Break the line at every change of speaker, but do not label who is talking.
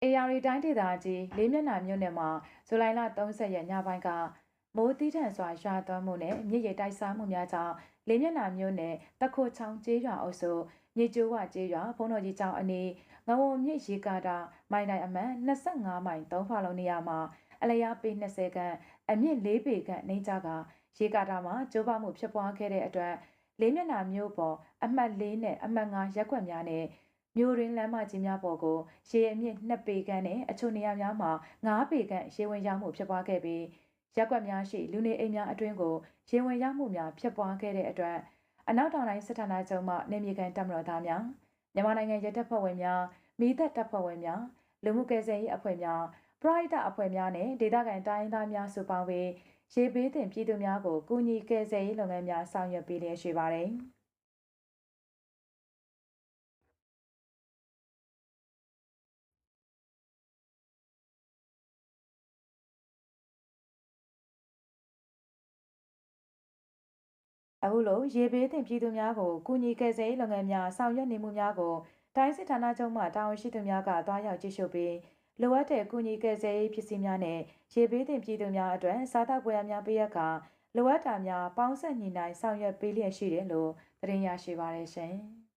အေယာရီတိုင်းဒေသကြီးလေးမျက်နှာမြို့နယ်မှာဇူလိုင်လ30ရက်ညပိုင်းကမိုးတီးထန်စွာရွာသွန်းမှုနဲ့မြစ်ရေတိုက်စားမှုများကြောင့်လေးမျက်နှာမြို့နယ်တခိုချောင်းကျေးရွာအုပ်စုမြေကျိုးဝကျေးရွာဘုံတော်ကြီးကျောင်းအနီးငဝုံမြစ်ရေကာတာမိုင်တိုင်အမှန်25မိုင်3ဖာလုံနေရာမှာအလျားပေ20ခန့်အမြင့်4ပေခန့်နှိမ့်ကြကရေကာတာမှာကျိုးပမှုဖြစ်ပွားခဲ့တဲ့အတွက်လေးမျက်နှာမြို့ပေါ်အမှတ်4နဲ့အမှတ်5ရပ်ကွက်များနဲ့မြို့ရင်းလမ်းမကြီးများပေါ်ကိုရေအမြင့်2ပေခန့်နဲ့အချို့နေရာများမှာ9ပေခန့်ရေဝင်ရောက်မှုဖြစ်ပွားခဲ့ပြီးရပ်ကွက်များရှိလူနေအိမ်များအတွင်းကိုရေဝင်ရောက်မှုများဖြစ်ပွားခဲ့တဲ့အတွက်အနောက်တောင်တိုင်းစစ်ဌာနချုပ်မှနေမြေကန်တပ်မတော်သားများမြန်မာနိုင်ငံရဲတပ်ဖွဲ့ဝင်များမိသက်တပ်ဖွဲ့ဝင်များလူမှုကယ်ဆယ်ရေးအဖွဲ့များပရိုက်တာအဖွဲ့များနဲ့ဒေသခံတိုင်းရင်းသားများစုပေါင်းပြီးရေဘေးသင့်ပြည်သူများကိုကူညီကယ်ဆယ်ရေးလုပ်ငန်းများဆောင်ရွက်ပေးလျက်ရှိပါတယ်။အခုလိုရေဘေးသင့်ပြည်သူများကိုကူညီကယ်ဆယ်ရေးလုပ်ငန်းများဆောင်ရွက်နေမှုများကိုတိုင်းစစ်ဌာနချုပ်မှတာဝန်ရှိသူများကတွားရောက်ကြည့်ရှုပြီးလိုအပ်တဲ့ကူညီကယ်ဆယ်ရေးပစ္စည်းများနဲ့ရေဘေးသင့်ပြည်သူများအတွက်စားသောက်ပွဲများပေးရကလိုအပ်တာများပေါင်းဆက်ညီနိုင်ဆောင်ရွက်ပေးလျက်ရှိတယ်လို့သတင်းရရှိပါရရှင်။